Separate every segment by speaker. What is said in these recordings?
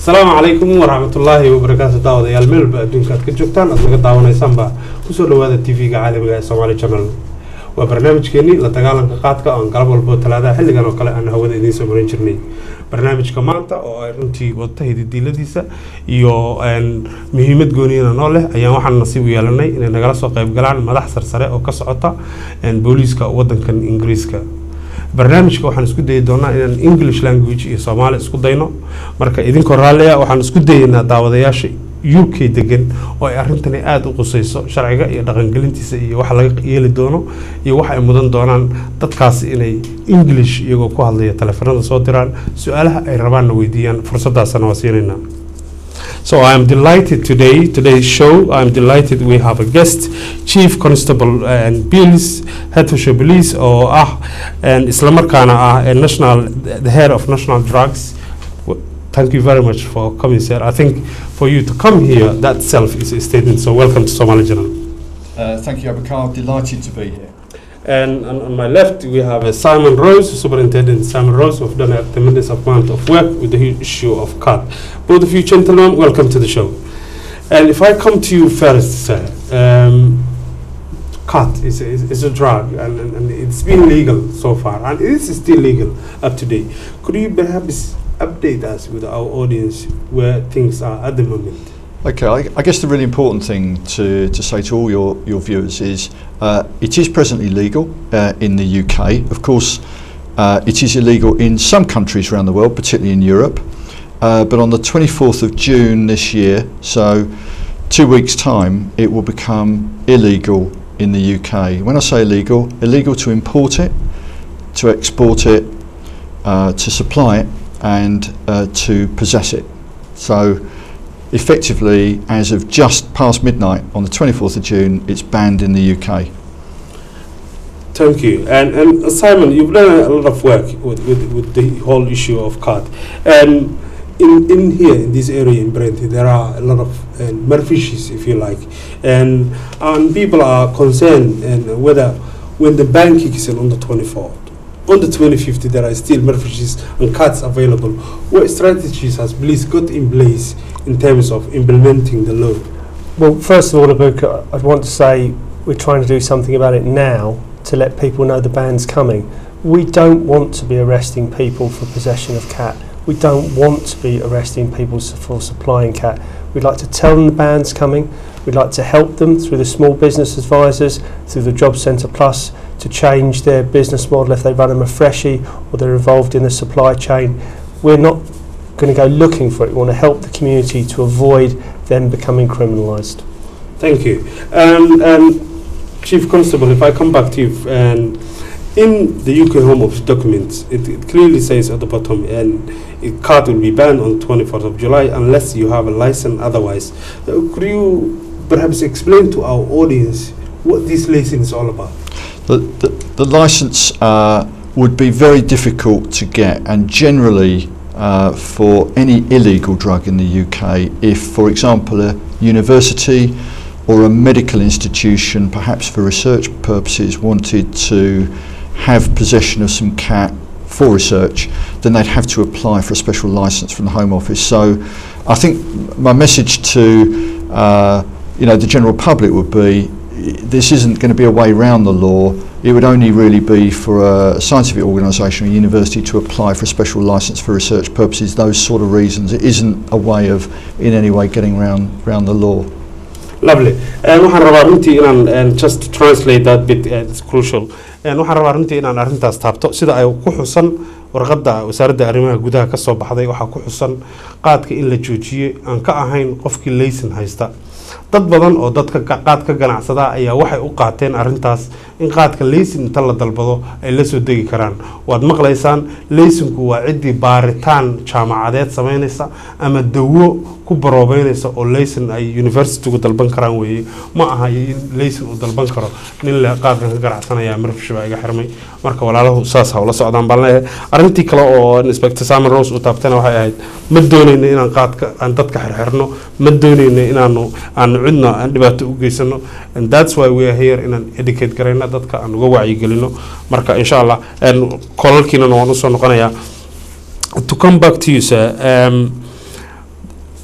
Speaker 1: السلام عليكم ورحمة الله وبركاته. دعوة يا الملب بدون كات كجوكتان أصدق دعوة يسمى كسر هذا التي في عالم الصومالي channel وبرنامج كني لتقالنكا قادكا عن قلب البوت ثلاثة حل كانوا قال أنا هو ذي سمرين شرني برنامج كمانتا أو أنتي وتهدي الديلة ديسا يو أن مهمة جونينا نوله أيام واحد نصيب يالناي إن نجلس وقيب جلعن مدح سرسرة أو كسعطة إن بوليس كودن كان إنجليز كا برنامجka waxaan isku dayi doonaa inaan English language iyo Somali isku dayno marka idin koraaleya waxaan isku dayeynaa daawadayaasha UK degan oo ay arintani aad u qusayso sharciga iyo dhaqan gelintiisa iyo waxa laga yeeli doono iyo waxa ay mudan doonaan dadkaas inay English iyagoo ku hadlaya telefoonada soo diraan su'aalaha ay rabaan weydiiyaan fursadaasna waa siinayna. So I am delighted today's show. I'm delighted we have a guest, Chief Constable and Police, Head of Police, and Islamarkana, the head of national drugs. Thank you very much for coming, sir. I think for you to come here, that itself is a statement. So welcome to Somali General.
Speaker 2: Thank you, Abukar. Delighted to be here.
Speaker 1: And on my left, we have Simon Rose, Superintendent Simon Rose, who have done a tremendous amount of work with the issue of Qaadka. Both of you gentlemen, welcome to the show. And if I come to you first, sir, Qaadka is a drug, and it's been legal so far, and it is still legal up to date. Could you perhaps update us with our audience where things are at the moment?
Speaker 2: Okay, I guess the really important thing to say to all your viewers is it is presently legal in the UK. Of course, it is illegal in some countries around the world, particularly in Europe. But on the 24th of June this year, so 2 weeks' time, it will become illegal in the UK. When I say illegal to import it, to export it, to supply it, and to possess it. So effectively, as of just past midnight on the 24th of June, it's banned in the UK.
Speaker 1: Thank you. And Simon, you've done a lot of work with the whole issue of Qaadka. And in here, in this area in Brent, there are a lot of merfishes, if you like. And people are concerned whether when the ban kicks in on the 24th, on the 25th, there are still merfishes and Qaadka available. What strategies has police got in place in terms of implementing the law?
Speaker 3: Well, first of all, Abukar, I'd want to say we're trying to do something about it now to let people know the ban's coming. We don't want to be arresting people for possession of cat. We don't want to be arresting people for supplying cat. We'd like to tell them the ban's coming. We'd like to help them through the small business advisors, through the Job Centre Plus, to change their business model if they run a freshie or they're involved in the supply chain. We're not going to go looking for it. We want to help the community to avoid them becoming criminalised.
Speaker 1: Thank you. Chief Constable, if I come back to you, in the UK Home Office documents, it clearly says at the bottom, and Qaadka will be banned on 24th of July unless you have a license otherwise. Could you perhaps explain to our audience what this license is all about?
Speaker 2: The license would be very difficult to get, and generally for any illegal drug in the UK, if, for example, a university or a medical institution, perhaps for research purposes, wanted to have possession of some cat for research, then they'd have to apply for a special license from the Home Office. So I think my message to the general public would be this isn't going to be a way around the law. It would only really be for a scientific organisation or university to apply for a special licence for research purposes, those sort of reasons. It isn't a way of in any way getting around the law.
Speaker 1: Lovely. waxaan rabaa runtii inaan just to translate that bit, it's crucial. waxaan rabaa runtii inaan arrintaas taabto sida ay ku xusan warqadda wasaaradda arrimaha gudaha ka soo baxday waxaa ku xusan Qaadka in la joojiyay aan ka ahayn qofkii laysan haysta. dad badan oo dadka Qaadka ganacsada ayaa waxay u qaateen arrintaas in Qaadka laysan inta la dalbado ay la soo degi karaan. waad maqlaysaan laysanku waa cidii baaritaan jaamacadeed sameynaysa ama dawo ku baroobeynaysa oo laysan ay university-gu dalban karaan weeye ma aha in laysan uu dalban karo nin la Qaadka ka ganacsanaya marfish baa iga xirmay marka walaalahu saas ha ula socdaan baan leeyahay arrintii kale oo Inspector Simon Rose uu taabtana waxay ahayd ma doonayno inaan Qaadka aan dadka xirxirno ma doonayno inaanu aan cidna aan dhibaato u geysano, and that's why we are here in an educate garayna dadka aan uga wacyi gelino marka insha Allah kolalkiina waan u soo noqonayaa. To come back to you, sir,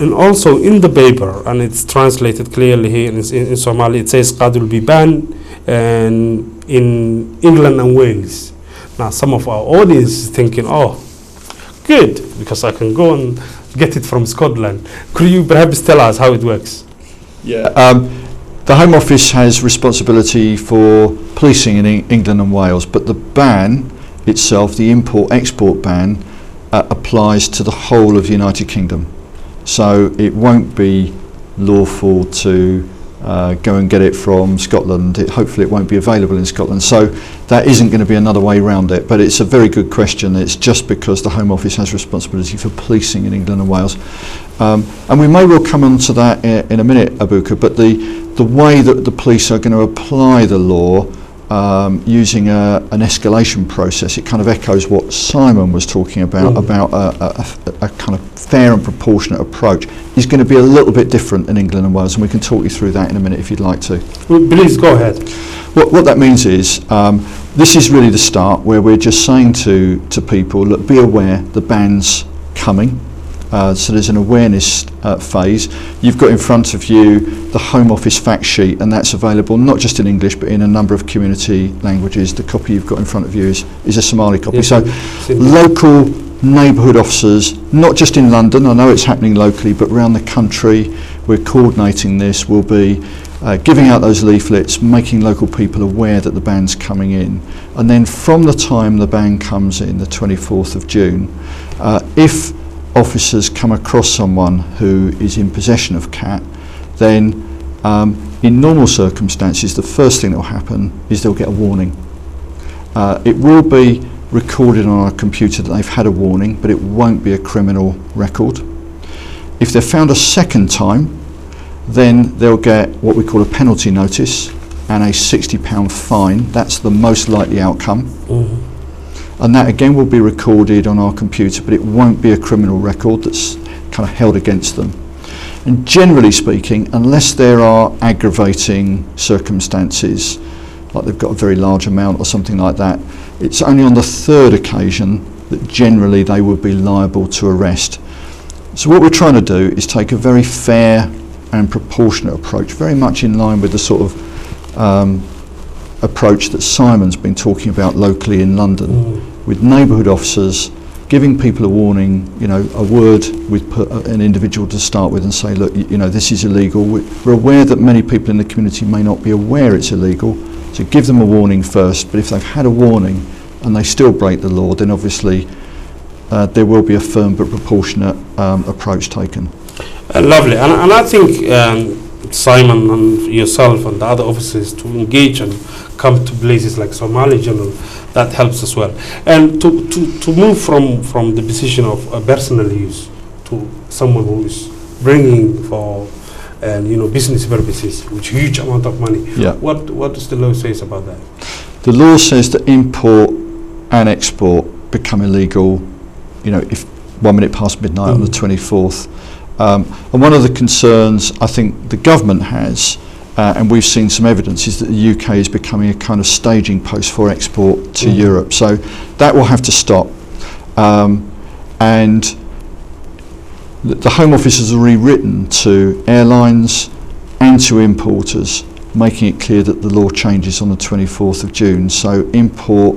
Speaker 1: and also in the paper, and it's translated clearly here in Somali, it says Qaad will be banned and in England and Wales. Now some of our audience is thinking, oh, good, because I can go and get it from Scotland. Could you perhaps tell us how it works?
Speaker 2: Yeah. The Home Office has responsibility for policing in England and Wales, but the ban itself, the import-export ban, applies to the whole of the United Kingdom. So it won't be lawful to go and get it from Scotland. Hopefully it won't be available in Scotland. So that isn't going to be another way around it. But it's a very good question. It's just because the Home Office has responsibility for policing in England and Wales. And we may well come on to that in a minute, Abukar, but the way that the police are going to apply the law using an escalation process, it kind of echoes what Simon was talking about a kind of fair and proportionate approach, is going to be a little bit different in England and Wales, and we can talk you through that in a minute if you'd like to.
Speaker 1: Well, please go ahead.
Speaker 2: What that means is, this is really the start where we're just saying to people, look, be aware the ban's coming. So there's an awareness phase. You've got in front of you the Home Office fact sheet, and that's available not just in English but in a number of community languages. The copy you've got in front of you is a Somali copy.
Speaker 1: Yes,
Speaker 2: so local neighbourhood officers, not just in London, I know it's happening locally, but around the country, we're coordinating this. We'll be giving out those leaflets, making local people aware that the ban's coming in. And then from the time the ban comes in, the 24th of June, if officers come across someone who is in possession of cat, then in normal circumstances the first thing that will happen is they'll get a warning. It will be recorded on our computer that they've had a warning, but it won't be a criminal record. If they're found a second time, then they'll get what we call a penalty notice and a £60 fine. That's the most likely outcome. And that again will be recorded on our computer, but it won't be a criminal record that's kind of held against them. And generally speaking, unless there are aggravating circumstances, like they've got a very large amount or something like that, it's only on the third occasion that generally they would be liable to arrest. So what we're trying to do is take a very fair and proportionate approach, very much in line with the sort of approach that Simon's been talking about locally in London, with neighbourhood officers giving people a warning, you know, a word with an individual to start with and say, look, you know, this is illegal. We're aware that many people in the community may not be aware it's illegal, so give them a warning first. But if they've had a warning and they still break the law, then obviously there will be a firm but proportionate approach taken.
Speaker 1: Lovely, and I think Simon and yourself and the other officers to engage and come to places like Somali General, that helps as well. And to move from the position of personal use to someone who is bringing for business purposes, which huge amount of money.
Speaker 2: Yeah.
Speaker 1: What does the law says about that?
Speaker 2: The law says that import and export become illegal, you know, if 1 minute past midnight on the 24th. And one of the concerns I think the government has, and we've seen some evidence, is that the UK is becoming a kind of staging post for export to Europe. So that will have to stop. And the Home Office has rewritten to airlines and to importers, making it clear that the law changes on the 24th of June. So import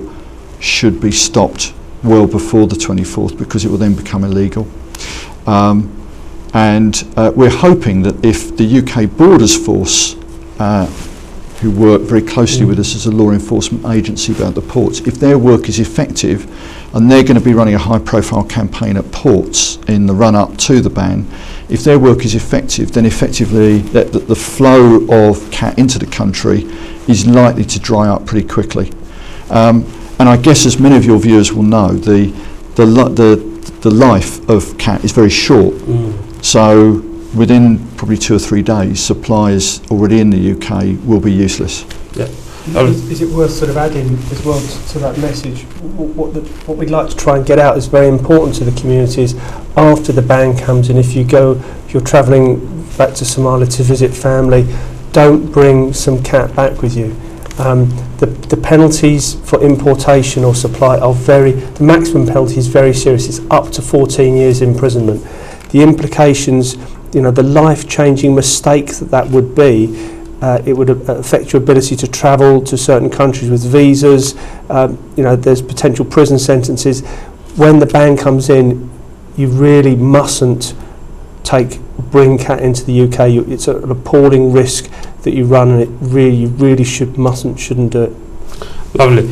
Speaker 2: should be stopped well before the 24th, because it will then become illegal. And we're hoping that if the UK Borders Force, who work very closely with us as a law enforcement agency about the ports, if their work is effective, and they're going to be running a high-profile campaign at ports in the run-up to the ban, if their work is effective, then effectively the flow of cat into the country is likely to dry up pretty quickly. And I guess, as many of your viewers will know, the life of cat is very short. So within probably 2 or 3 days, supplies already in the UK will be useless.
Speaker 1: Yeah.
Speaker 3: Is it worth sort of adding as well to that message? What we'd like to try and get out is very important to the communities. After the ban comes in, if you're travelling back to Somalia to visit family, don't bring some cat back with you. The penalties for importation or supply are the maximum penalty is very serious. It's up to 14 years imprisonment. the implications, the life-changing mistake that would be. It would affect your ability to travel to certain countries with visas. There's potential prison sentences. When the ban comes in, you really mustn't bring cat into the UK. It's an appalling risk that you run, and you really shouldn't do it.
Speaker 1: Lovely.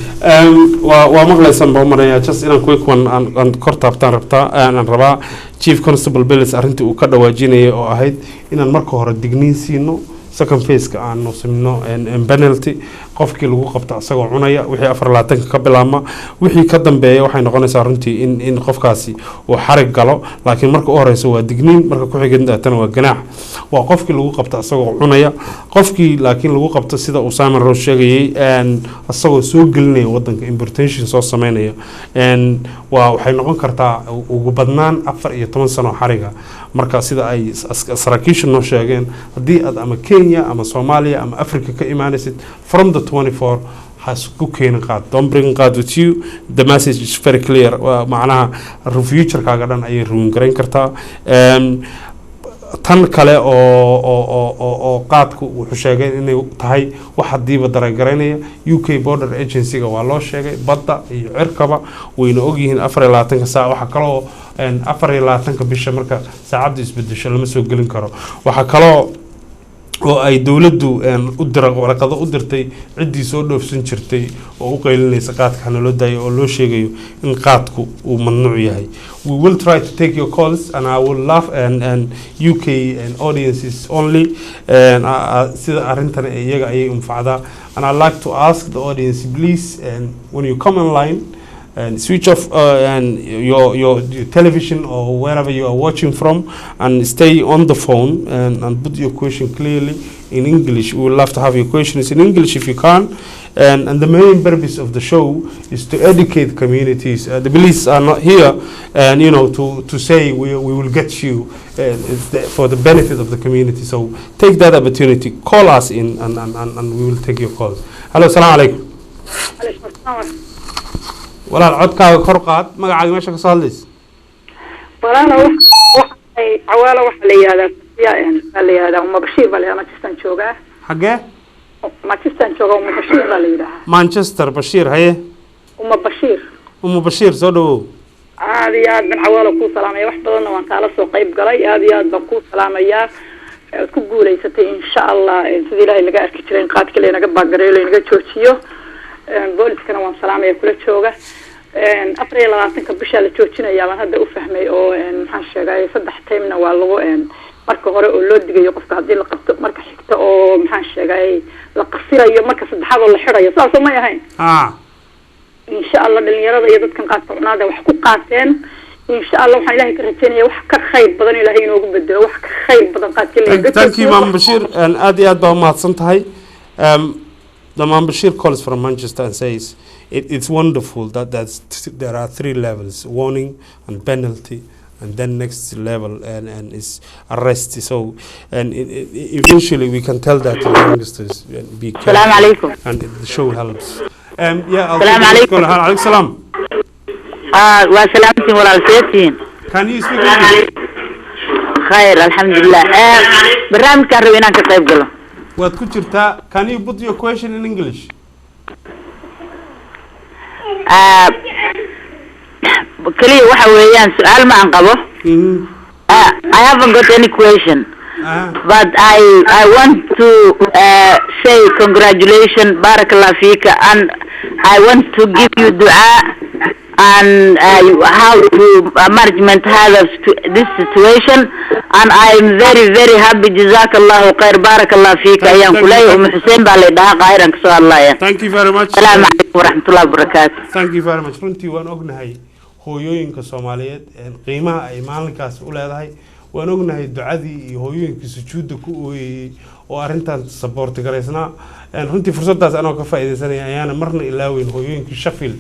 Speaker 1: waa maqlaysaan baa maraya just inaan quick one aan kor taabtaan aan rabaa Chief Constable Billis arrintii uu ka dhawaajinayay oo ahayd inaan marka hore digniin siino second phase ka aan sameyno penalty qofkii lagu qabto asagoo cunaya wixii 24 ka bilaabma wixii ka dambeeya waxay noqonaysaa runtii in qofkaasi uu xarig galo laakiin marka u horeyso waa digniin marka ku xigeenda tan waa ganaax waa qofkii lagu qabto asagoo cunaya qofkii laakiin lagu qabto sida uu Simon Rose sheegay asagoo soo gelinaya wadanka importation soo sameynaya waxay noqon kartaa ugu badnaan 14 sano xariga marka sida ay saraakiishu noo sheegeen hadii aad ama Kenya ama Somalia ama Africa ka imaanaysid from the 24 has cooking qaad don't bring qaad with you the message is very clear macnaha future kaaga dhan ay ruin gareyn kartaa tan kale oo qaadku wuxuu sheegay inay tahay wax hadiiba daragareynaya UK Border Agency-ga waa loo sheegay badda iyo cirkaba wayna og yihiin 24 saac waxa kale oo 24 bisha marka saacadu isbedesho lama soo gelin karo waxa kale oo ay dawladdu warqado u dirtay cidii soo dhoofsan jirtay oo u qaylinaysa qaadka loo daayo oo loo sheegayo in qaadku uu mamnuuc yahay we will try to take your calls and I will laugh and UK and audiences only sida arintan iyaga ay umfacda and I like to ask the audience please when you come online and switch off and your television or wherever you are watching from and stay on the phone and put your question clearly in English. We would love to have your questions in English if you can. And the main purpose of the show is to educate communities. The police are not here and to say we will get you for the benefit of the community. So take that opportunity, call us in and we will take your calls. Hello, assalamu alaikum. walaal codkaaga kor qaad magacaaga meesha ka soo hadlaysa
Speaker 4: walaal waxay Cawale waxa la yiraahdaa Mabashir baa Manchester jooga
Speaker 1: xagee
Speaker 4: Manchester jooga Mabashir baa la yiraahdaa
Speaker 1: Manchester Bashir haye Mabashir soo dhawow
Speaker 4: aad iyo aad baan Cawale ku salaamay wax badan waan kala soo qayb galay aad iyo aad baan ku salaamayaa ku guuleysatay insha Allah sidii Ilaahay laga arki jiray qaadka leenaga baagareeyo leenaga joojiyo booliskana waan salaamay kula jooga 24 bisha la joojinaya waan hadda u fahmay oo maxaan sheegay 3 timeina waa lagu marka hore oo loo digayo qofka hadii la qabto marka xigta oo maxaan sheegay la qasirayo marka saddexaad oo la xirayo saas ma yahay insha Allah dhalinyarada iyo dadkan qaadka cunaada wax ku qaateen insha Allah waxaan Ilaahay ka rajaynayaa wax ka khayr badan Ilaahay inoogu bedelo wax ka khayr badan qaadka leeyahay
Speaker 1: thank you Mam Bashir and aad iyo aad baa mahadsan tahay the Mam Bashir calls from Manchester and says it's wonderful that there are 3 levels: warning and penalty, and then next level and is arrest. So and eventually we can tell that to the youngsters be careful.
Speaker 4: Assalamu alaikum.
Speaker 1: And the show helps. Yeah.
Speaker 4: Assalamu alaikum.
Speaker 1: Alaikum salam.
Speaker 4: Wa salaamtiin walaalkeetiin.
Speaker 1: Can you speak English?
Speaker 4: Khair, alhamdulillah. Barnaamijkan rabay inaan ka qayb galo.
Speaker 1: Waad ku jirtaa. Can you put your question in English?
Speaker 4: kaliya waxa weeyaan su'aal ma aan qabo I haven't got any question but I want to say congratulations barakallahu fika and I want to give you dua and how to management this situation and I'm very very happy jazakallahu khair barakallahu fika ayaan kulay Hussein baa leedahay qairan kasoo hadlaya
Speaker 1: thank you very much
Speaker 4: assalamu alaykum warahmatullahi wabarakatuh
Speaker 1: thank you very much runtii waan ognahay hooyooyinka Soomaaliyeed qiimaha ay maalinkaas u leedahay waan ognahay ducadii iyo hooyooyinka sujuudda ku ooyay oo arintan support gareysna runtii fursadaas anoo ka faa'iideysanay ayaana marna ilaaweyn hooyooyinka Sheffield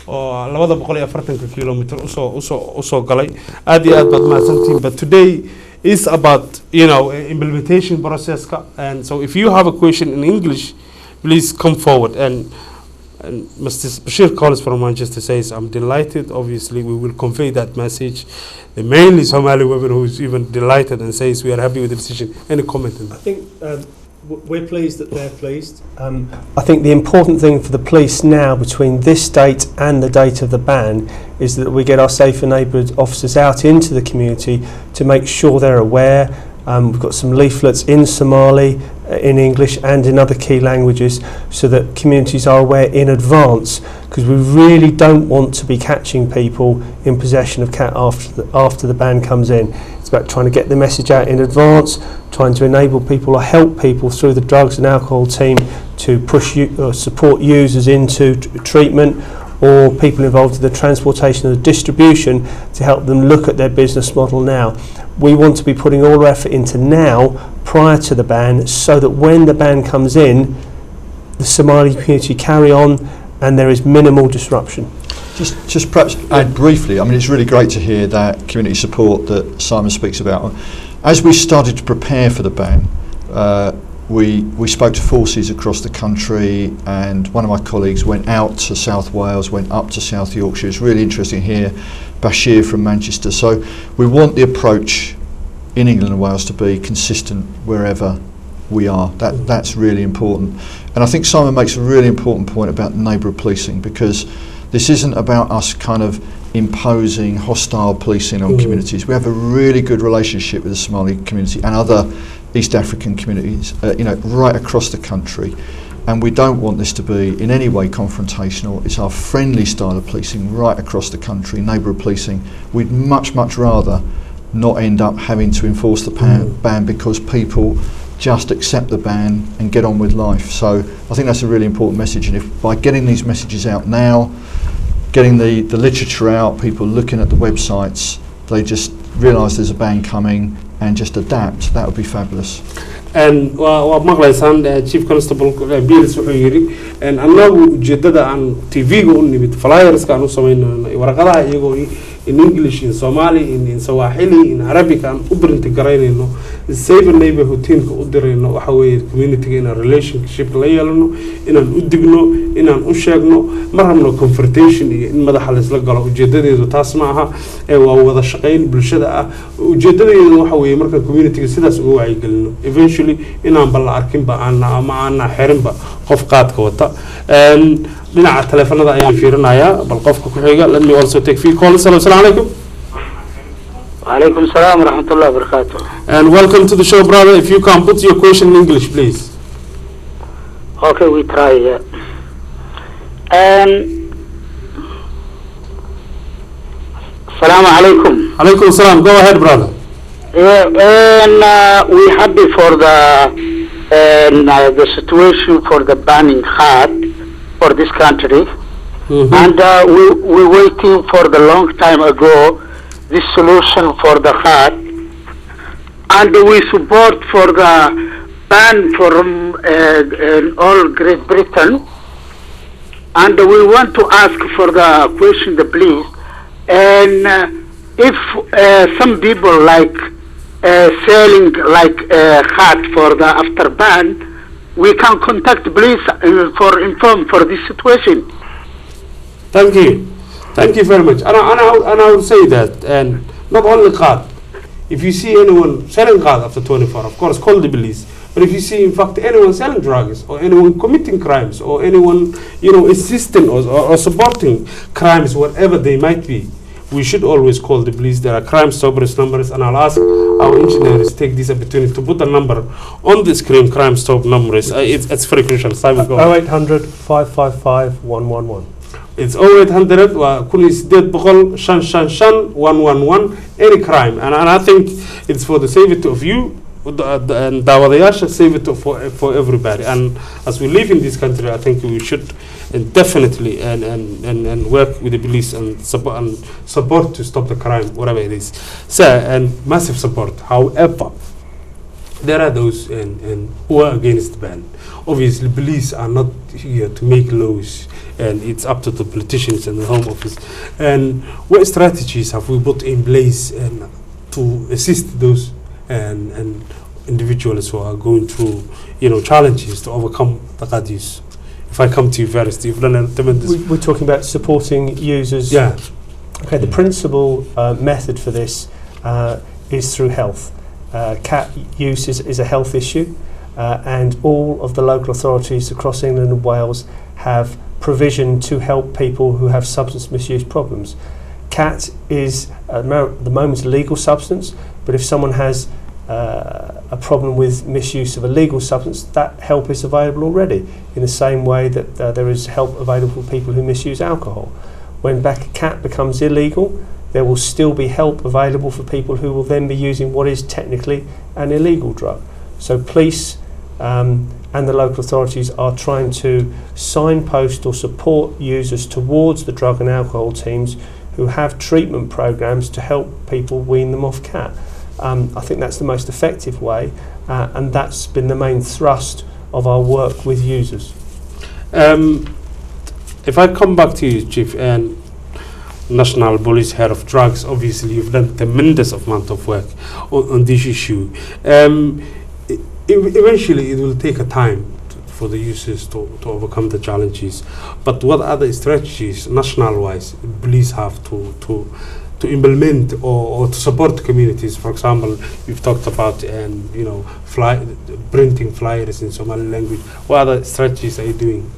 Speaker 1: oo 240 kilometer usoo galay aad iyo aad baad mahadsantiin but today is about implementation process and so if you have a question in English please come forward and And Mr. Bashir calls from Manchester says, I'm delighted. Obviously, we will convey that message. The mainly Somali women who's even delighted and says we are happy with the decision. Any comment on that?
Speaker 3: I think we're pleased that they're pleased. I think the important thing for the police now between this date and the date of the ban is that we get our safer neighbourhood officers out into the community to make sure they're aware. We've got some leaflets in Somali, in English and in other key languages so that communities are aware in advance, because we really don't want to be catching people in possession of cat after the ban comes in. It's about trying to get the message out in advance, trying to enable people or help people through the drugs and alcohol team to push support users into treatment, or people involved in the transportation and the distribution to help them look at their business model now. We want to be putting all our effort into now, prior to the ban, so that when the ban comes in, the Somali community carry on and there is minimal disruption.
Speaker 2: Just perhaps add briefly, I mean, it's really great to hear that community support that Simon speaks about. As we started to prepare for the ban, we spoke to forces across the country, and one of my colleagues went out to South Wales, went up to South Yorkshire. It's really interesting here, Bashir from Manchester. So we want the approach in England and Wales to be consistent wherever we are. That's really important. And I think Simon makes a really important point about neighbourhood policing, because this isn't about us kind of imposing hostile policing on communities. We have a really good relationship with the Somali community and other East African communities, right across the country, and we don't want this to be in any way confrontational. It's our friendly style of policing right across the country, neighbourhood policing. We'd much rather not end up having to enforce the ban because people just accept the ban and get on with life. So I think that's a really important message, and if by getting these messages out now, getting the literature out, people looking at the websites, they just realise there's a ban coming and just adapt, that would be fabulous.
Speaker 1: And waa maqlaysaan Chief Constable Bilis wuxuu yiri annagu ujeedada aan TV-ga u nimid flyerska aan u sameynayno warqadaha iyagoo in English, in Somali, in Swahili, in Arabic aan u print garaynayno, safer neighborhood teamka u dirayno, waxa weeye community in a relationship la yeelano, inaan u digno, inaan u sheegno, ma rabno confrontation iyo in madaxa la isla galo. Ujeedadeedu taas ma aha, waa wada shaqayn bulshada ah. Ujeedadeedu waxa weeye marka community sidaas ugu wacyigelino, eventually inaan bal arkin ba aan xirin ba qof qaadka wata. dhinaca telefoonada ayaan fiirinayaa bal qofka ku xiga. Let me also take few calls. Assalamu alaikum.
Speaker 5: Wa alaikum assalam wa rahmatullahi wa barakatuh.
Speaker 1: And welcome to the show, brother. If you can put your question in English, please.
Speaker 5: Okay, we try. Assalamu alaikum.
Speaker 1: Alaikum assalam. Go ahead, brother.
Speaker 5: We happy for the situation for the banning hard for this country, and we waiting for the long time ago this solution for the hard, and we support for the ban from all Great Britain, and we want to ask for the question, the please, and if some people like selling like hard for the after ban, we can contact police for inform for this situation.
Speaker 1: Thank you very much. And I would say that, and not only card. If you see anyone selling card after 24, of course, call the police. But if you see, in fact, anyone selling drugs or anyone committing crimes or anyone, assisting or supporting crimes, whatever they might be, we should always call the police. There are Crime Stoppers numbers, and I'll ask our engineers to take this opportunity to put the number on the screen. Crime Stop numbers. It's very crucial.
Speaker 3: 0800 555 111.
Speaker 1: It's 0800 111 any crime, and I think it's for the safety of you and daawadayaasha, safety for everybody. And as we live in this country, I think we should definitely and work with the police and support to stop the crime, whatever it is. So, and massive support. However, there are those who are against the ban. Obviously, police are not here to make laws, and it's up to the politicians and the Home Office. And what strategies have we put in place to assist those and individuals who are going through, challenges to overcome the qadis? if I come to you first, you've done a tremendous.
Speaker 3: We're talking about supporting users.
Speaker 1: Yeah.
Speaker 3: Okay, the principal method for this is through health. Cat use is a health issue, and all of the local authorities across England and Wales have provision to help people who have substance misuse problems. Cat is at the moment a legal substance, but if someone has a problem with misuse of a legal substance, that help is available already, in the same way that there is help available for people who misuse alcohol. When Cat becomes illegal, there will still be help available for people who will then be using what is technically an illegal drug. So police and the local authorities are trying to signpost or support users towards the drug and alcohol teams who have treatment programs to help people wean them off Cat. I think that's the most effective way, and that's been the main thrust of our work with users.
Speaker 1: If I come back to you, Chief, and National Police Head of Drugs, obviously you've done tremendous amount of work on this issue. Eventually it will take a time for the users to overcome the challenges. But what other strategies, national-wise, police have to implement or to support communities? For example, you've talked about printing flyers in Somali language. What other strategies are you doing?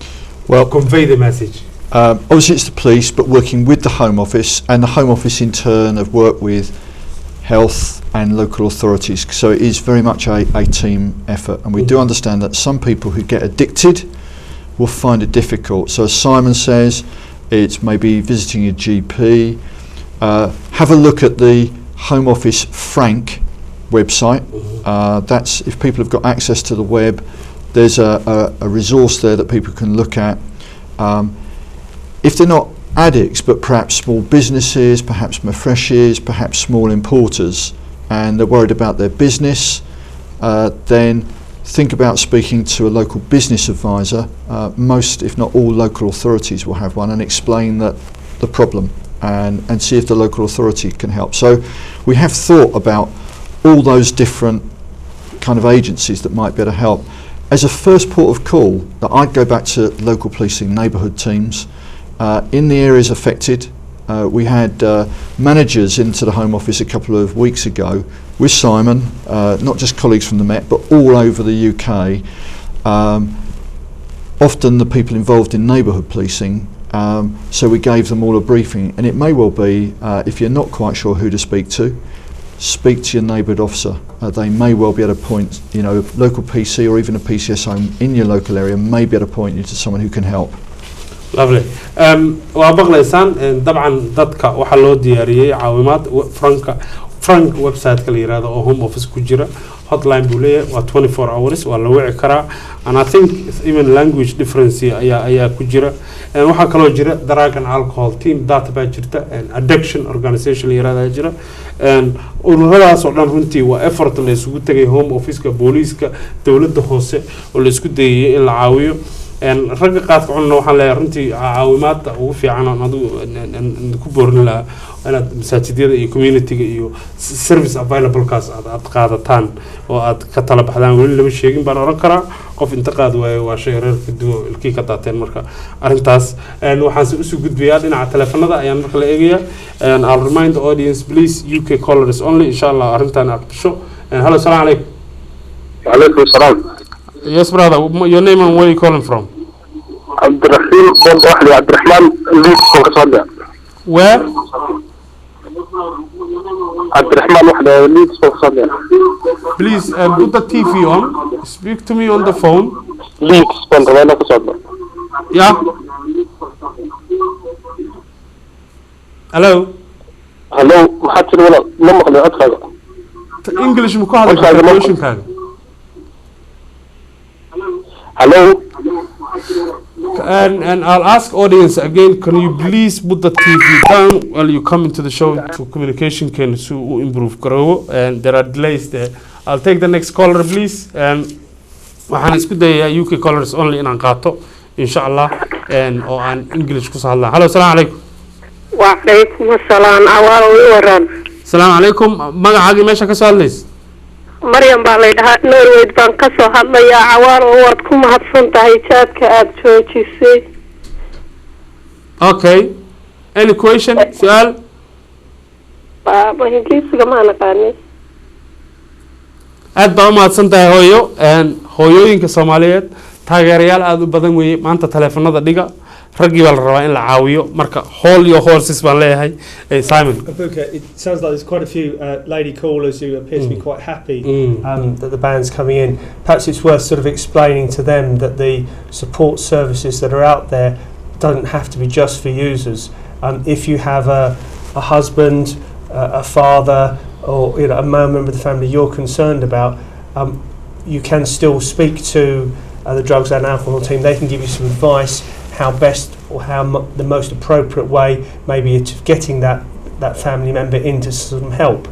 Speaker 2: Well,
Speaker 1: convey the message.
Speaker 2: Obviously it's the police, but working with the Home Office, and the Home Office in turn have worked with health and local authorities. So it is very much a team effort, and we do understand that some people who get addicted will find it difficult. So as Simon says, it's maybe visiting a GP. Have a look at the Home Office Frank website. That's if people have got access to the web. There's a resource there that people can look at. If they're not addicts, but perhaps small businesses, perhaps mafreshers, perhaps small importers, and they're worried about their business, then think about speaking to a local business advisor. Most, if not all, local authorities will have one, and explain the problem and see if the local authority can help. So we have thought about all those different kind of agencies that might be able to help. As a first port of call, that I'd go back to local policing neighbourhood teams. In the areas affected, we had managers into the Home Office a couple of weeks ago with Simon, not just colleagues from the Met, but all over the UK. Often the people involved in neighbourhood policing, so we gave them all a briefing, and it may well be, if you're not quite sure who to speak to your neighbourhood officer. They may well be able to point, local PC or even a PCS home in your local area may be able to point you to someone who can help.
Speaker 1: Lovely. waa baqlaysaan dabcan dadka waxaa loo diyaariyey caawimaad frank website-ka la yiraahdo oo Home Office ku jira, hotline buu leeyahay, waa 24 hours, waa la wici karaa, and I think even language difference ayaa ku jira. Waxaa kaloo jira drug and alcohol team data baa jirta, addiction organization la yiraahdo jira, ururadaas oo dhan runtii waa effort la isugu tagay Home Office-ka, booliiska, dawladda hoose oo la isku dayay in la caawiyo. ragga qaadka cunna waxaan leeyahay runtii caawimaadda ugu fiican oo adu ku boorin lahaa inaad masaajidada iyo community-ga iyo service available-kaas aad qaadataan oo aad ka tala baxdaan. weli lama sheegin baan oran karaa, qof inta qaad waayo waa shay reerka duwo ilkii ka daateen. marka arrintaas waxaan usoo gudbayaa dhinaca telefoonada ayaan marka la eegayaa. I'll remind the audience, please, UK callers only, inshallah arrintan aqbasho. Hello, assalamu alaikum.
Speaker 5: Wa alaikum salam.
Speaker 1: Yes, brother. Your name and where you calling from?
Speaker 5: Abdurrahman Leeds from Qaadka.
Speaker 1: Where?
Speaker 5: Abdurrahman Leeds from Qaadka.
Speaker 1: Please put the TV on. Speak to me on the phone.
Speaker 5: Leeds from Qaadka.
Speaker 1: Yeah. Hello.
Speaker 5: Hello. محدث ولا ما مقدر أدخل.
Speaker 1: English مكوهذا.
Speaker 5: Hello.
Speaker 1: And I'll ask audience again, can you please put the TV down while you come into the show to communication can improve grow, and there are delays there. I'll take the next caller, please. waxaan isku dayayaa UK callers only inaan qaato inshallah oo aan English ku soo hadlaan. Hello, assalamu alaykum.
Speaker 6: Wa alaykum assalam. Awal waran.
Speaker 1: Assalamu alaykum. Magacaaga meesha ka soo hadlays?
Speaker 6: مريم بالله نرويد بانكسو هذا يا عوار واتكم هتصنت هيتات كأبتوتي سي.
Speaker 1: Okay. Any question? سؤال؟
Speaker 6: بابا هنجيس كمان قاني.
Speaker 1: aad baa u mahadsan tahay hooyo hooyooyinka Soomaaliyeed taageerayaal aad u badan weeye maanta telefoonada dhiga raggii baa la rabaa in la caawiyo marka hold your horses baan leeyahay Simon.
Speaker 3: Abukar, it sounds like there's quite a few lady callers who appear to be quite happy that the band's coming in. Perhaps it's worth sort of explaining to them that the support services that are out there don't have to be just for users. If you have a husband, a father, or a male member of the family you're concerned about, you can still speak to the drugs and alcohol team. They can give you some advice how best or how the most appropriate way maybe to getting that family member into some help.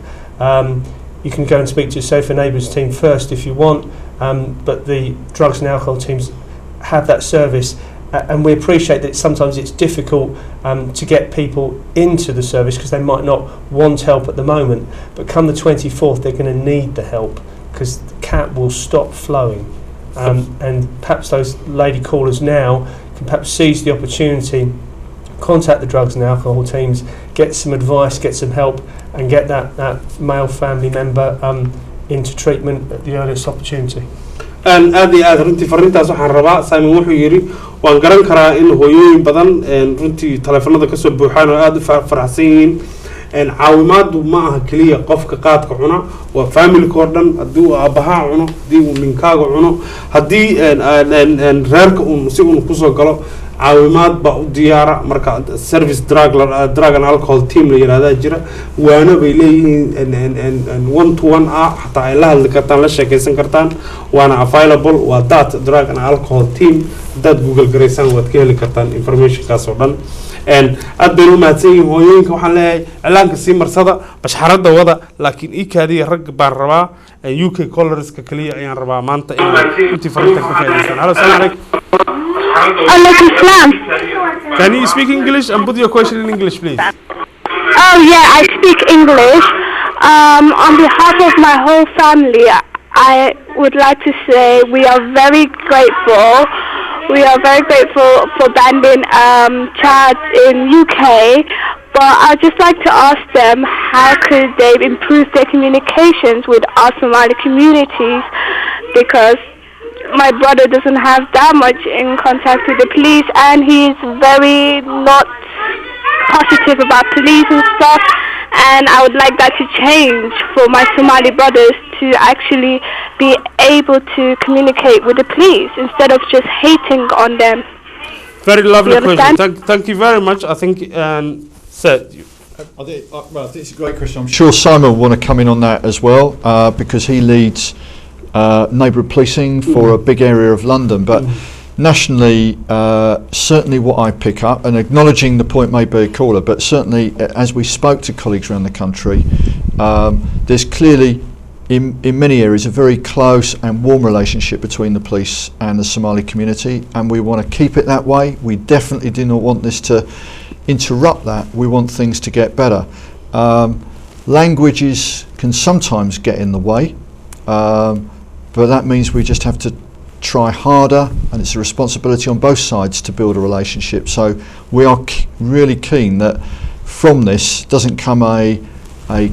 Speaker 3: You can go and speak to your Safer Neighbours team first if you want, but the drugs and alcohol teams have that service. And we appreciate that sometimes it's difficult to get people into the service because they might not want help at the moment. But come the 24th, they're going to need the help because the cat will stop flowing. And perhaps those lady callers now can perhaps seize the opportunity, contact the drugs and alcohol teams, get some advice, get some help, and get that male family member into treatment at the earliest opportunity.
Speaker 1: aad iyo aad runtii fariintaas waxaan rabaa Simon wuxuu yiri waan garan karaa in hooyooyin badan runtii telefoonada ka soo buuxaan oo aad u faraxsan yihiin caawimaadu ma aha kaliya qofka qaadka cuna waa family ko dhan hadii uu aabaha cuno hadii uu ninkaaga cuno hadii reerka uu si uu ku soo galo caawimaad ba u diyaara marka service drug and alcohol team la yiraahdo jira waana bay leeyihiin one to one hatta ay la hadli kartaan la sheekaysan kartaan waana available waa that drug and alcohol team dad Google garaysan waad ka heli kartaan information kaas oo dhan aad bay u mahadsan yihiin hooyooyinka waxaan leeyahay cilaanka sii marsada bashxarada wada laakiin iikaadii rag baan rabaa UK colorska kaliya ayaan rabaa maanta intii fariinta ka faa'iideysan. Hello, assalamu alaykum.
Speaker 6: Alaikum salam.
Speaker 1: Can you speak English and put your question in English, please?
Speaker 6: Oh yeah, I speak English. On behalf of my whole family, I would like to say we are very grateful. We are very grateful for banning Chad in UK. But I'd just like to ask them how could they improve their communications with our Somali communities, because my brother doesn't have that much in contact with the police and he's very not positive about police and stuff, and I would like that to change for my Somali brothers to actually be able to communicate with the police instead of just hating on them.
Speaker 1: Very lovely question. Thank you very much. I think said
Speaker 2: well, it's a great question. I'm sure Simon will want to come in on that as well because he leads neighbourhood policing for a big area of London, but nationally certainly what I pick up, and acknowledging the point made by a caller, but certainly as we spoke to colleagues around the country, there's clearly in many areas a very close and warm relationship between the police and the Somali community, and we want to keep it that way. We definitely do not want this to interrupt that. We want things to get better. Languages can sometimes get in the way, but that means we just have to try harder, and it's a responsibility on both sides to build a relationship. So we are really keen that from this doesn't come a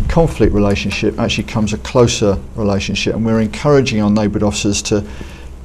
Speaker 2: conflict relationship, actually comes a closer relationship, and we're encouraging our neighbourhood officers to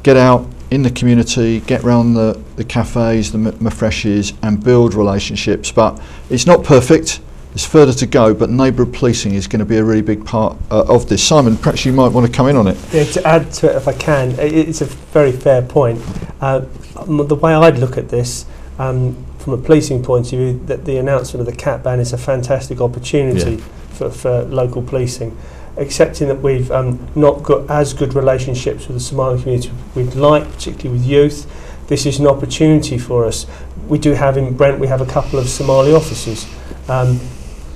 Speaker 2: get out in the community, get round the cafes, the mafreshes, and build relationships. But it's not perfect. There's further to go, but neighbourhood policing is going to be a really big part of this. Simon, perhaps you might want to come in on it.
Speaker 3: Yeah, to add to it if I can, it's a very fair point. The way I'd look at this, from a policing point of view, that the announcement of the cat ban is a fantastic opportunity for local policing. Accepting that we've not got as good relationships with the Somali community we'd like, particularly with youth, this is an opportunity for us. We do have in Brent, we have a couple of Somali officers.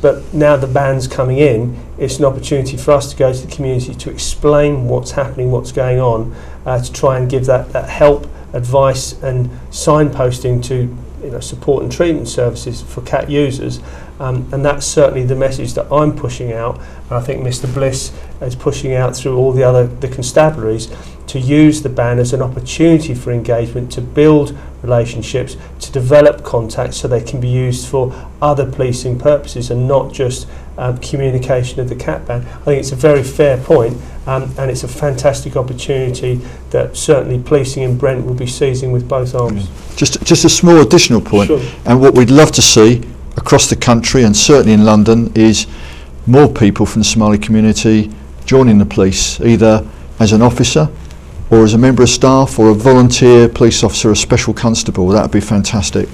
Speaker 3: But now the ban's coming in, it's an opportunity for us to go to the community to explain what's happening, what's going on, to try and give that help, advice and signposting to support and treatment services for cat users. And that's certainly the message that I'm pushing out. And I think Mr. Bliss is pushing out through all the constabularies to use the ban as an opportunity for engagement, to build relationships, to develop contacts so they can be used for other policing purposes and not just communication of the cat ban. I think it's a very fair point, and it's a fantastic opportunity that certainly policing in Brent will be seizing with both arms.
Speaker 2: Just a small additional point,
Speaker 3: Sure.
Speaker 2: and what we'd love to see across the country and certainly in London is more people from the Somali community joining the police, either as an officer or as a member of staff or a volunteer police officer, a special constable. That would be fantastic.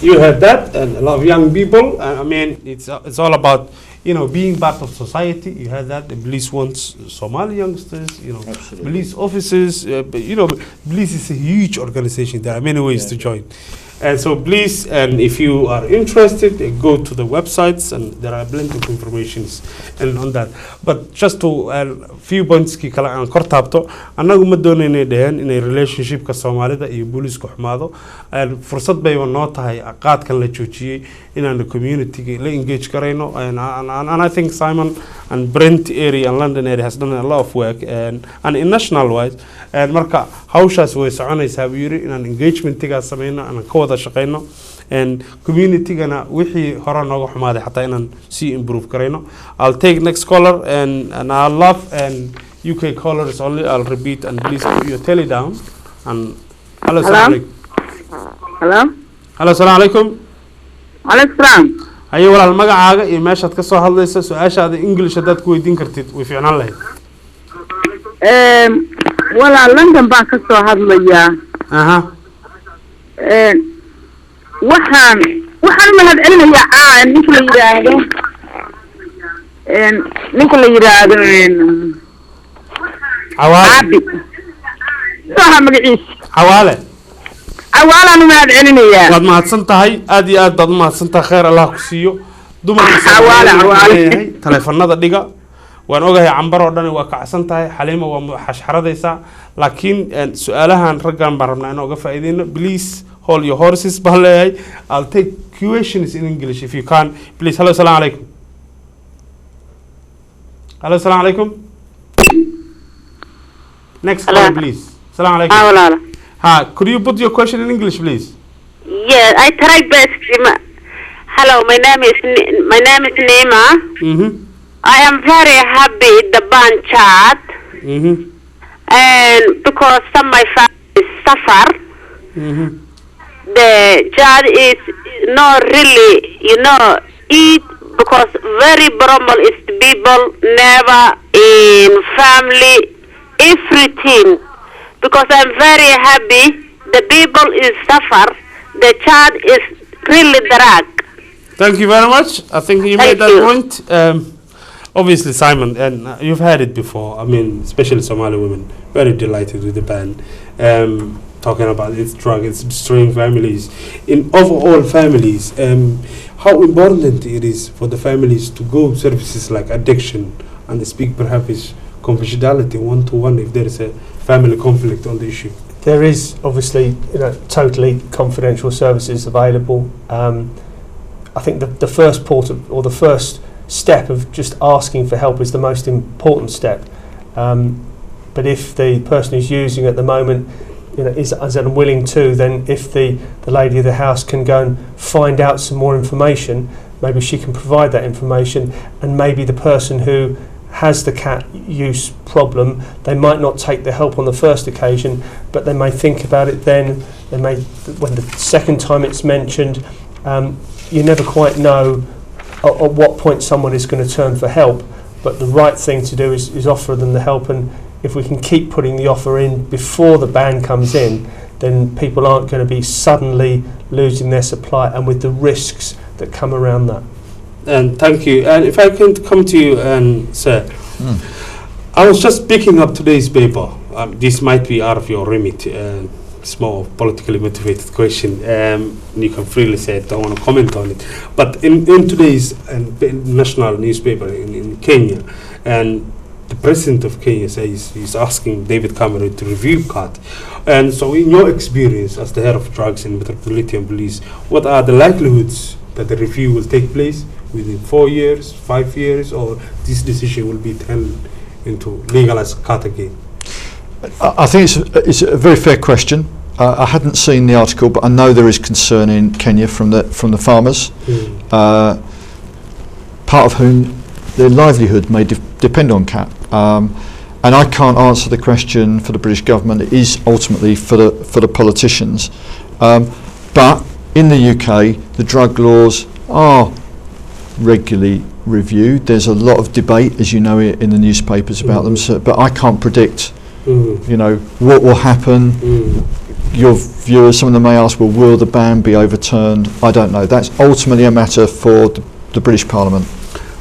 Speaker 1: You heard that, and a lot of young people. I mean, it's all about, you know, being part of society. You heard that the police wants Somali youngsters, you know,
Speaker 2: Absolutely.
Speaker 1: police officers. But, you know, police is a huge organization. There are many ways to join. And so please, and if you are interested, go to the websites, and there are plenty of informations and on that. But just to few points ki kala aan kor taabto, annagu ma doonaynay dhaheen inay relationshipka Soomaalida iyo booliisku xumaado. Fursad bay noo tahay qaadkan la joojiyay inaan the community la engage karayno, and I think Simon and Brent area and London area has done a lot of work, and in national wise, and marka hawshaas way soconaysaa buu yiri inaan engagement-iga sameeyno, aan ka wada shaqeyno, and community-gana wixii hore nooga xumaaday xataa inaan sii improve karayno. I'll take next caller, and I love and UK callers only. I'll repeat, and please put your tele down. And hello,
Speaker 4: Hello? Hello?
Speaker 1: hello, assalamu alaikum.
Speaker 4: Aleykum salaam.
Speaker 1: haye walaal magacaaga iyo meeshaad ka soo hadlaysa, su-aashaada English haddaad ku weydiin kartid way fiicnaan lahayd.
Speaker 4: Walaal London baan ka soo hadlayaa.
Speaker 1: aha
Speaker 4: waxaan mahad celinayaa ninka la yiraahdo
Speaker 1: Cawale.
Speaker 4: Soo magaciisa
Speaker 1: Cawale.
Speaker 4: Cawale mahad celinayaa.
Speaker 1: waad mahadsan tahay, aad iyo aad baad mahadsan tahay, khayr Allah ku siiyo. dumarka
Speaker 4: Cawale.
Speaker 1: taleefanada dhiga. waan ogahay cambar oo dhan waa kacsan tahay, Xaliima waa xashxaradaysaa, laakiin su'aalahan raggan baan rabnaa inaan uga faa'iideyno. Please hold your horses baan leeyahay. I'll take questions in English if you can. Please. Hello, assalamu alaikum. Hello, assalamu alaikum. Next call, please. Assalamu alaikum. Ha, could you put your question in English, please?
Speaker 7: Yes, I tried best. Hello, my name is Neema.
Speaker 1: Mm-hmm.
Speaker 7: I am very happy the ban chat,
Speaker 1: Mm-hmm.
Speaker 7: and because some of my family suffer,
Speaker 1: Mm-hmm.
Speaker 7: the chat is not really, eat because very normal is the people never in family everything. Because I'm very happy the people is suffer, the chat is really drag.
Speaker 1: Thank you very much. I think you made that point. Obviously, Simon, and you've heard it before. I mean, especially Somali women, very delighted with the ban. Talking about its drug, it's destroying families. In overall families, how important it is for the families to go services like addiction and speak perhaps confidentiality one-to-one if there is a family conflict on the issue.
Speaker 3: There is obviously totally confidential services available. I think the first port of, or the first step of just asking for help is the most important step. But if the person who's using at the moment is unwilling to, then if the lady of the house can go and find out some more information, maybe she can provide that information, and maybe the person who has the cat use problem, they might not take the help on the first occasion, but they may think about it then. They may, when the second time it's mentioned, you never quite know at what point someone is going to turn for help. But the right thing to do is offer them the help, and if we can keep putting the offer in before the ban comes in, then people aren't going to be suddenly losing their supply, and with the risks that come around that.
Speaker 1: And thank you. And if I can come to you, and sir, I was just picking up today's paper. This might be out of your remit. It's more politically motivated question. You can freely say it, don't want to comment on it. But in today's national newspaper in Kenya, and the president of Kenya says he's asking David Cameron to review Qaadka. And so in your experience as the head of drugs and Metropolitan Police, what are the likelihoods that the review will take place within 4 years, 5 years, or this decision will be into legalize cat again?
Speaker 2: I think it's a very fair question. I hadn't seen the article, but I know there is concern in Kenya from the farmers, part of whom their livelihood may depend on cat. And I can't answer the question for the British government. It is ultimately for the politicians. But in the UK, the drug laws are regularly reviewed. There's a lot of debate, as you know, in the newspapers about them. So, but I can't predict, you know, what will happen. Your viewers, some of them may ask, well, will the ban be overturned? I don't know. That's ultimately a matter for the British Parliament.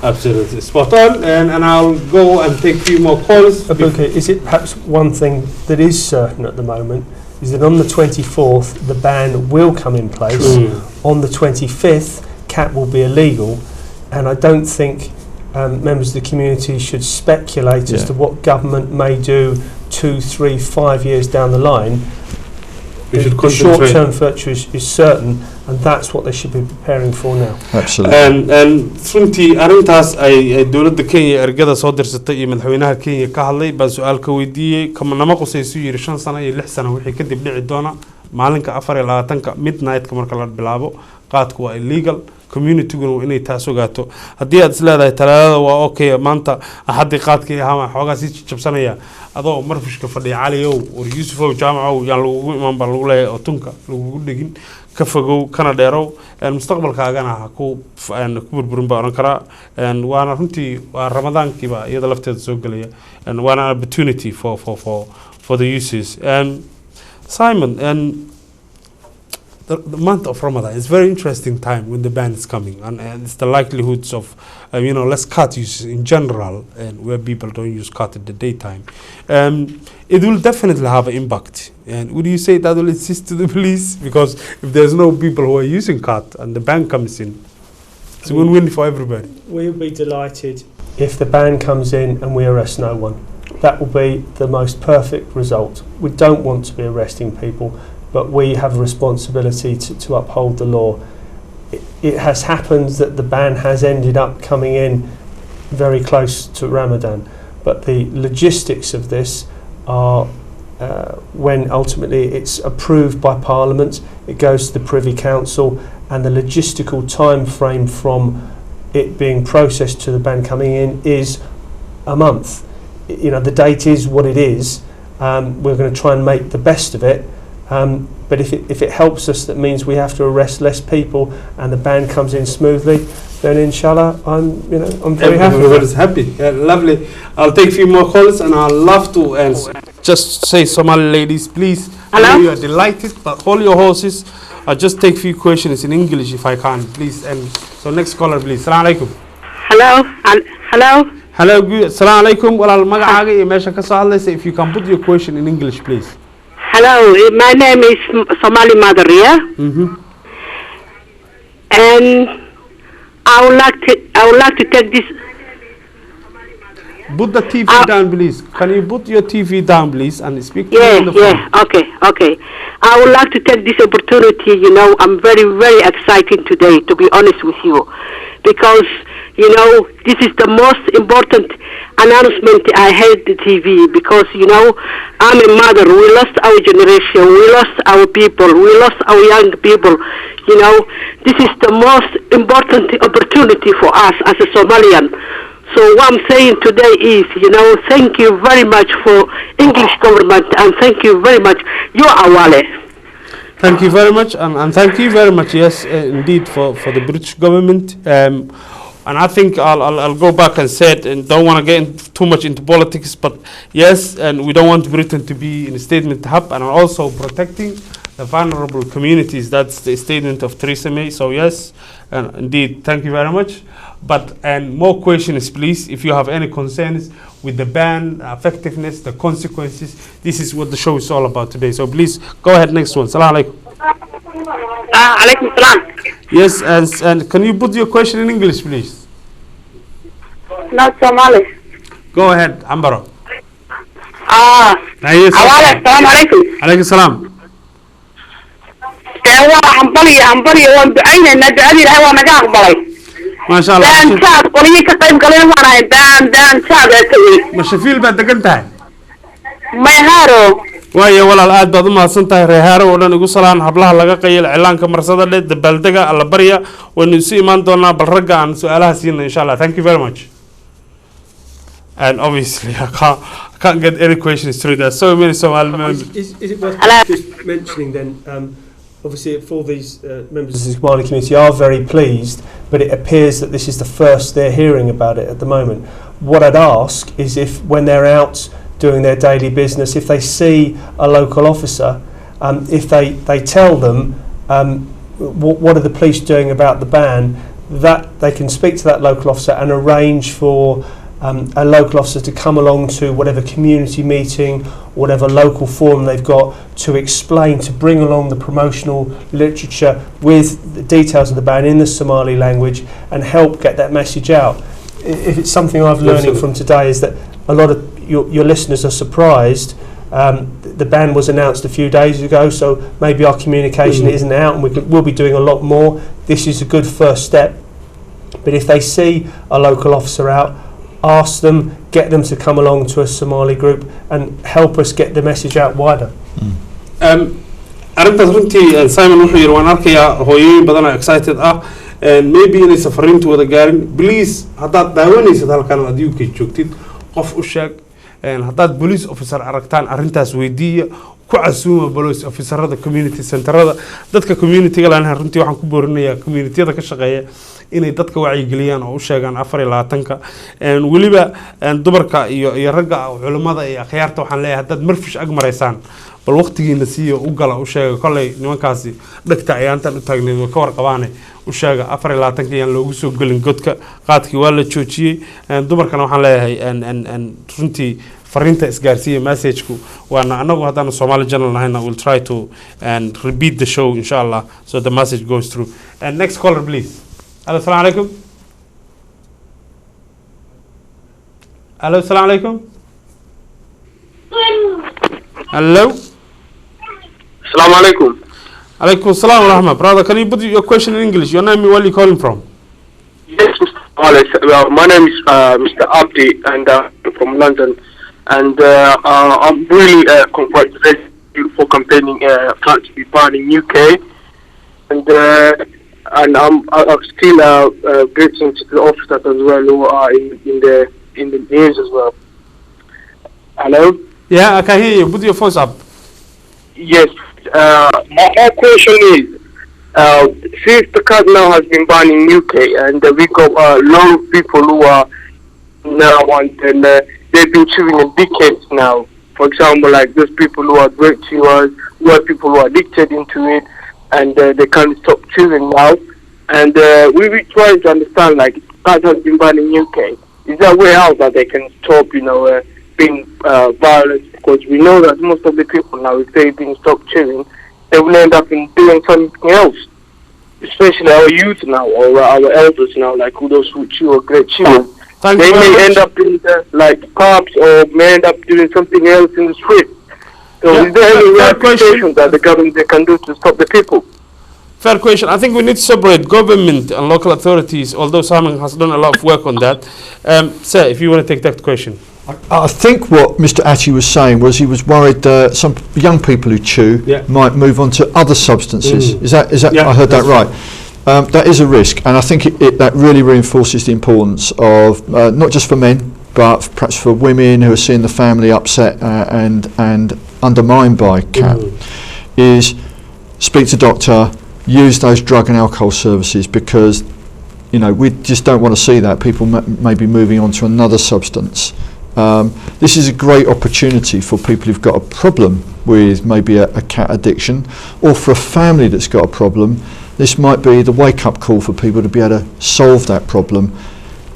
Speaker 1: Absolutely, spot on. And I'll go and take a few more calls.
Speaker 3: Abukar, is it perhaps one thing that is certain at the moment is that on the 24th the ban will come in place. On the 25th, cat will be illegal, and I don't think members of the community should speculate as to what government may do 2, 3, 5 years down the line. The short-term future is certain, and that's what they should be preparing for now.
Speaker 2: Absolutely.
Speaker 1: And runtii arrintaas ay dowladda Kenya ergada soo dirsatay iyo madaxweynaha Kenya ka hadlay baan su'aal ka weydiiyay kama nama qosayso yiri 5 sano iyo 6 sano wixii kadib dhici doona maalinka 24 midnight-ka marka la bilaabo qaadku waa illegal community-guna inay taas ogaato haddii aad isleedahay talaadada waa okay maanta axadii qaadkii ahaa xoogaa si jabsanaya adoo marfushka fadhiya caliyow war yuusufow jaamacow yaan lagugu imaan baa lagu leeyahay oo tunka lagugu dhigin ka fogow kana dheerow mustaqbalkaagana ha ku burburin baa oran karaa waana runtii waa ramadaankiiba iyada lafteeda soo gelaya waana opportunity for the uses Simon the month of Ramadan is a very interesting time when the ban is coming, and it's the likelihoods of less cat use in general, and where people don't use cat in the daytime. It will definitely have an impact. And would you say that will assist to the police? Because if there's no people who are using cat and the ban comes in, it's a win-win for everybody.
Speaker 3: We'll be delighted if the ban comes in and we arrest no one. That will be the most perfect result. We don't want to be arresting people, but we have a responsibility to uphold the law. It has happened that the ban has ended up coming in very close to Ramadan, but the logistics of this are when ultimately it's approved by Parliament, it goes to the Privy Council, and the logistical time frame from it being processed to the ban coming in is a month. You know, the date is what it is. We're going to try and make the best of it. But if it helps us, that means we have to arrest less people, and the ban comes in smoothly, then inshallah, I'm very happy.
Speaker 1: Everybody's happy. Yeah, lovely. I'll take a few more calls, and I'll love to just say, Somali ladies, please.
Speaker 7: Hello?
Speaker 1: You are delighted, but hold your horses. I'll just take a few questions in English if I can, please. And so next caller, please. Assalamu alaikum.
Speaker 7: Hello. Hello.
Speaker 1: Hello. Assalamu alaikum. Well, magacaaga iyo meesha ka soo hadlaysa. If you can put your question in English, please.
Speaker 7: Hello, my name is Somali Madaria, and I would like to take this.
Speaker 1: Put the TV down, please. Can you put your TV down, please, and speak to
Speaker 7: me
Speaker 1: on the phone?
Speaker 7: Okay. I would like to take this opportunity. You know, I'm very, very excited today, to be honest with you, because this is the most important announcement I had the TV, because I'm a mother. We lost our generation, we lost our people, we lost our young people. This is the most important opportunity for us as a Somalian. So what I'm saying today is, thank you very much for English government, and thank you very much. You are Cawale.
Speaker 1: Thank you very much, and thank you very much, yes, indeed, for the British government. And I think I'll go back and say it, and don't want to get too much into politics, but yes, and we don't want Britain to be in a statement hub, and also protecting the vulnerable communities. That's the statement of Theresa May. So yes, and indeed, thank you very much. But more questions, please. If you have any concerns with the ban, effectiveness, the consequences, this is what the show is all about today. So please go ahead. Next one. Salam alaikum.
Speaker 7: Alaikum salam.
Speaker 1: Yes, and can you put your question in English, please?
Speaker 7: Not Somali.
Speaker 1: Go ahead, Ambaro.
Speaker 7: Cawale, salam alaikum.
Speaker 1: Alaikum salam.
Speaker 7: Hambali waan ducaynayna ducadii Ilaahay waa naga aqbalay.
Speaker 1: ما شاء الله
Speaker 7: دان شاد قولي كقيم قليل وانا دان شاد أكوي
Speaker 1: ما شفيل بعد دقنتها
Speaker 7: ما يهارو
Speaker 1: waayo walaal aad baad u mahadsan tahay reehaaro oo dhan igu salaan hablaha laga qayl cilaanka marsada leh dabaaldega alla barya waynu isu imaan doonaa bal ragga aan su'aalaha siina insha Allah. Thank you very much. And obviously I can't get any questions through. There's so many Somali members.
Speaker 3: Is it worth just mentioning then, obviously for these members of the Somali community are very pleased, but it appears that this is the first they're hearing about it at the moment. What I'd ask is if when they're out doing their daily business, if they see a local officer, if they tell them what are the police doing about the ban, that they can speak to that local officer and arrange for a local officer to come along to whatever community meeting, whatever local forum they've got, to explain, to bring along the promotional literature with the details of the ban in the Somali language and help get that message out. If it's something I've learning from today is that a lot of your listeners are surprised. The ban was announced a few days ago, so maybe our communication isn't out, and we'll be doing a lot more. This is a good first step. But if they see a local officer out, ask them, get them to come along to a Somali group and help us get the message out wider.
Speaker 1: Arintaas runtii Simon wuxuu yiri waan arkayaa hooyooyin badan oo excited ah maybe inay safarintu wada gaarin. Please haddaad daawanaysid halkan aad UK joogtid qof u sheeg haddaad police officer aragtaan arintaas weydiiya ku casuuma police officerada community centerada dadka community-ga lana runtii waxaan ku boorinayaa community-yada ka shaqeeya inay dadka wacyigeliyaan oo u sheegaan 24ka waliba dumarka iyo ragga culimada iyo akhyaarta waxaan leeyahay haddaad marfish ag maraysaan bal waqtigiina siiyo u gala u sheega kolley nimankaasi dhagta ayaantan u taagneed way ka warqabaanay u sheega 24ka yaan loogu soo gelin godka qaadkii waa la joojiyay dumarkana waxaan leeyahay runtii fariinta isgaarsiiya message-ku waana anagu haddana Somali channel nahayna we'll try to repeat the show inshallah so the message goes through. And next caller please. Hello, assalamu alaikum. Hello, assalamu alaikum. Hello.
Speaker 8: Assalamu alaikum.
Speaker 1: Alaikum assalam wa rahma. Brother, can you put your question in English? Your name and where you calling from?
Speaker 8: Yes, Mr. Cawale. Well, my name is Mr. Abdi, and I'm from London. And I'm really congratulating you for campaigning Qaadka to be banned in UK. And I'm still greeting to the officers as well who are in the news as well. Hello?
Speaker 1: Yeah, I can hear you. Put your voice up.
Speaker 8: Yes. My question is, since the Qaadka now has been banned in UK, and we got a lot of people who are now and they've been chewing in decades now. For example, like those people who are drug chewers, who are people who are addicted into it, and they can't stop chewing now. And we be trying to understand, like, Qaadka has been banned in UK. Is there a way out that they can stop, being violent? Because we know that most of the people now, if they've been stopped chewing, they will end up in doing something else. Especially our youth now, or our elders now, like those who chew or great chewers. They may end up in like pubs, or may end up doing something else in the street. So is there any ramifications that the government can do to stop the people?
Speaker 1: Fair question. I think we need to separate government and local authorities, although Simon has done a lot of work on that. Sir, if you want to take that question.
Speaker 2: I think what Mr. Atty was saying was he was worried that some young people who chew might move on to other substances. Is that I heard that right? That is a risk, and I think that really reinforces the importance of not just for men, but perhaps for women who are seeing the family upset and undermined by CAT, is speak to doctor, use those drug and alcohol services, because we just don't want to see that people may be moving on to another substance. This is a great opportunity for people who've got a problem with maybe a cat addiction, or for a family that's got a problem. This might be the wake-up call for people to be able to solve that problem.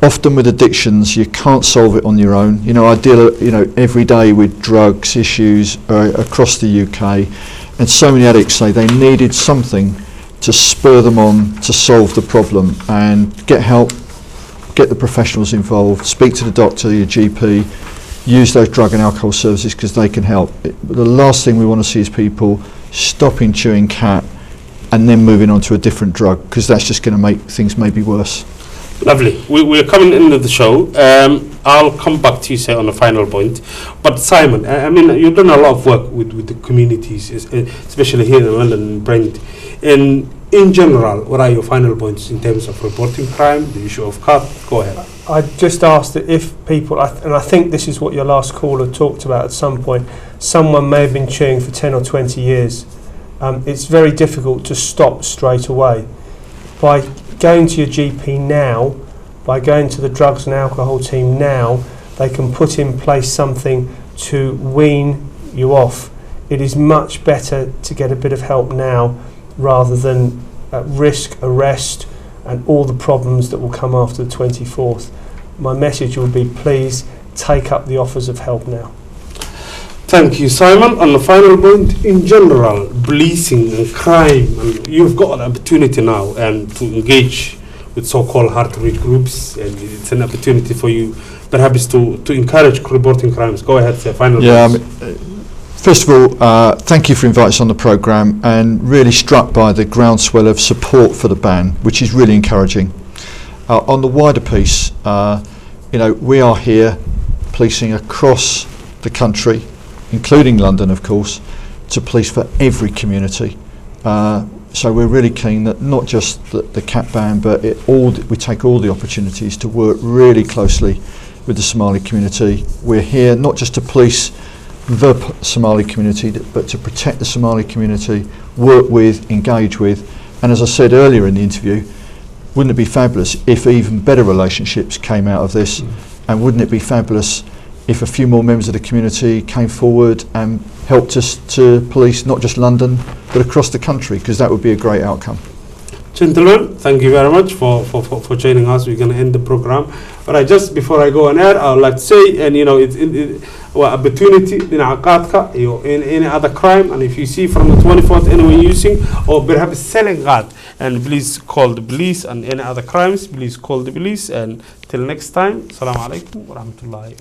Speaker 2: Often with addictions, you can't solve it on your own. I deal every day with drugs issues across the UK, and so many addicts say they needed something to spur them on to solve the problem and get help. Get the professionals involved, speak to the doctor, your GP, use those drug and alcohol services because they can help. The last thing we want to see is people stopping chewing cat and then moving on to a different drug, because that's just going to make things maybe worse.
Speaker 1: Lovely. We're coming into the show. I'll come back to you, say, on the final point. But Simon, I mean, you've done a lot of work with the communities, especially here in London and Brent. And in general, what are your final points in terms of reporting crime, the issue of cut? Go ahead.
Speaker 3: I just asked that if people, and I think this is what your last caller talked about at some point, someone may have been chewing for 10 or 20 years. It's very difficult to stop straight away. By going to your GP now, by going to the drugs and alcohol team now, they can put in place something to wean you off. It is much better to get a bit of help now rather than risk arrest and all the problems that will come after the 24th. My message would be, please take up the offers of help now.
Speaker 1: Thank you, Simon. On the final point, in general, policing and crime, and you've got an opportunity now to engage with so-called hard-to-reach groups, and it's an opportunity for you perhaps to encourage reporting crimes. Go ahead, say final points.
Speaker 2: First of all, thank you for inviting us on the programme, and really struck by the groundswell of support for the ban, which is really encouraging. On the wider piece, we are here policing across the country, including London, of course, to police for every community. So we're really keen that not just the cat ban, but we take all the opportunities to work really closely with the Somali community. We're here not just to police the Somali community, but to protect the Somali community, work with, engage with, and as I said earlier in the interview, wouldn't it be fabulous if even better relationships came out of this, and wouldn't it be fabulous if a few more members of the community came forward and helped us to police not just London but across the country, because that would be a great outcome.
Speaker 1: Gentlemen, thank you very much for joining us. We're going to end the program. But just before I go on air, I would like to say, and it's opportunity in Qaadka, in any other crime, and if you see from the 24th anyone using or perhaps selling Qaad, and please call the police, and any other crimes, please call the police. And till next time, Assalamu alaikum wa rahmatullahi.